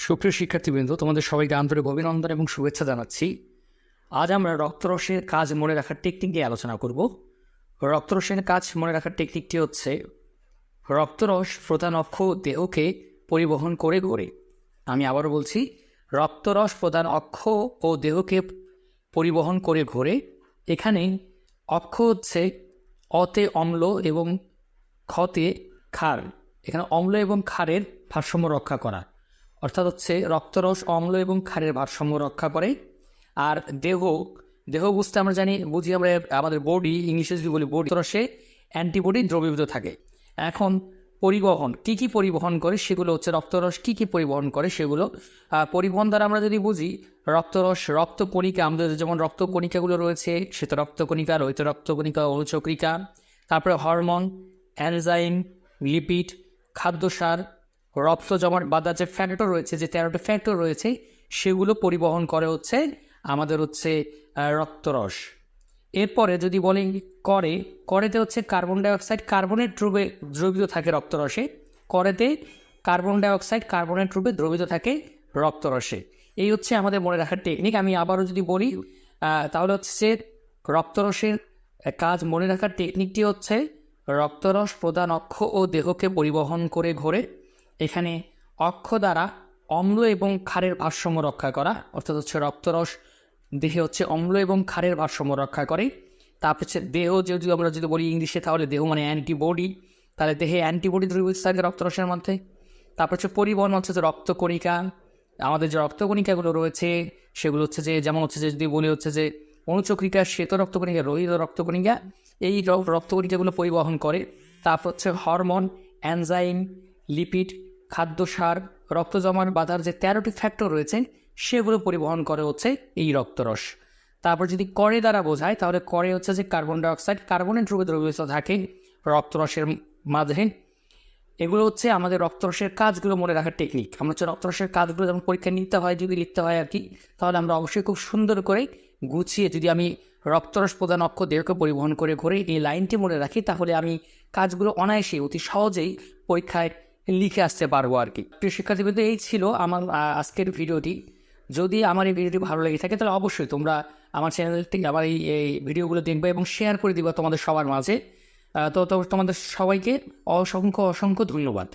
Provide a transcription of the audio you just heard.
সুপ্রিয় শিক্ষার্থীবৃন্দ, তোমাদের সবাইকে আন্তরিক অভিনন্দন এবং শুভেচ্ছা জানাচ্ছি। আজ আমরা রক্তরসের কাজ মনে রাখার টেকনিক নিয়ে আলোচনা করব। রক্তরসের কাজ মনে রাখার টেকনিকটি হচ্ছে রক্তরস প্রধান অক্ষ দেহকে পরিবহন করে ঘোরে। আমি আবারও বলছি, রক্তরস প্রধান অক্ষ ও দেহকে পরিবহন করে ঘোরে। এখানে অক্ষ হচ্ছে অতে অম্ল এবং ক্ষতে ক্ষার। এখানে অম্ল এবং ক্ষারের ভারসাম্য রক্ষা করা, অর্থাৎ হচ্ছে রক্তরস অম্ল এবং ক্ষারের ভারসাম্য রক্ষা করে। আর দেহ বুঝতে আমরা বুঝি আমরা আমাদের বডি, ইংলিশে যদি বলি বডি, রক্তরসে অ্যান্টিবডি দ্রবীভূত থাকে। এখন পরিবহন কী পরিবহন করে সেগুলো হচ্ছে রক্তরস কী পরিবহন করে সেগুলো পরিবহন দ্বারা আমরা যদি বুঝি, রক্তরস রক্তকণিকা, আমাদের যেমন রক্তকণিকাগুলো রয়েছে, শ্বেত রক্তকণিকা, লোহিত রক্তকণিকা, অনুচক্রিকা, তারপরে হরমোন, এনজাইম, লিপিড, খাদ্যসার, রক্ত জমাট বাঁধার যে ফ্যাক্টর রয়েছে, যে 13টি ফ্যাক্টর রয়েছে, সেগুলো পরিবহন করে হচ্ছে আমাদের হচ্ছে রক্তরস। এরপরে যদি বলি করেতে হচ্ছে কার্বন ডাইঅক্সাইড কার্বনের রূপে দ্রবীভূত থাকে রক্তরসে। করেতে কার্বন ডাইঅক্সাইড কার্বনের রূপে দ্রবীভূত থাকে রক্তরসে। এই হচ্ছে আমাদের মনে রাখার টেকনিক। আমি আবারও যদি বলি তাহলে হচ্ছে রক্তরসের কাজ মনে রাখার টেকনিকটি হচ্ছে রক্তরস প্রধান অক্ষ ও দেহকে পরিবহন করে ঘোরে। এখানে অক্ষ দ্বারা অম্ল এবং ক্ষারের ভারসাম্য রক্ষা করা, অর্থাৎ হচ্ছে রক্তরস দেহে হচ্ছে অম্ল এবং ক্ষারের ভারসাম্য রক্ষা করে। তারপর হচ্ছে দেহ, যদি আমরা যদি বলি ইংলিশে, তাহলে দেহ মানে অ্যান্টিবডি, তাহলে দেহে অ্যান্টিবডি দ্রবীভূত থাকে রক্তরসের মধ্যে। তারপর হচ্ছে পরিবহন হচ্ছে যে রক্তকণিকা, আমাদের যে রক্তকণিকাগুলো রয়েছে সেগুলো হচ্ছে যে যেমন হচ্ছে যে যদি বলি হচ্ছে যে অনুচক্রিকা, শ্বেত রক্তকণিকা, লোহিত রক্তকণিকা, এই রক্তকণিকাগুলো পরিবহন করে। তারপর হচ্ছে হরমোন, এনজাইম, লিপিড, খাদ্যসার, রক্ত জমাট বাঁধার যে 13টি ফ্যাক্টর রয়েছে সেগুলো পরিবহন করে হচ্ছে এই রক্তরস। তারপর যদি করে দ্বারা বোঝায়, তাহলে করে হচ্ছে যে কার্বন ডাইঅক্সাইড কার্বনের রূপে দ্রবীভূত থাকে রক্তরসের মাঝে। এগুলো হচ্ছে আমাদের রক্তরসের কাজগুলো মনে রাখার টেকনিক। আমরা হচ্ছে রক্তরসের কাজগুলো যেমন পরীক্ষায় নিতে হয়, যদি লিখতে হয় আর কি, তাহলে আমরা অবশ্যই খুব সুন্দর করে গুছিয়ে, যদি আমি রক্তরস প্রধান অক্ষ দেহকে পরিবহন করে ঘোরে এই লাইনটি মনে রাখি, তাহলে আমি কাজগুলো অনায়াসেই অতি সহজেই পরীক্ষায় লিখে আসতে পারবো আর কি। প্রিয় শিক্ষার্থীবৃন্দ, এই ছিল আমার আজকের ভিডিওটি। যদি আমার এই ভিডিওটি ভালো লেগে থাকে তাহলে অবশ্যই তোমরা আমার চ্যানেলটি, আমার এই ভিডিওগুলো দেখবে এবং শেয়ার করে দিবা তোমাদের সবার মাঝে। তো তোমাদের সবাইকে অসংখ্য ধন্যবাদ।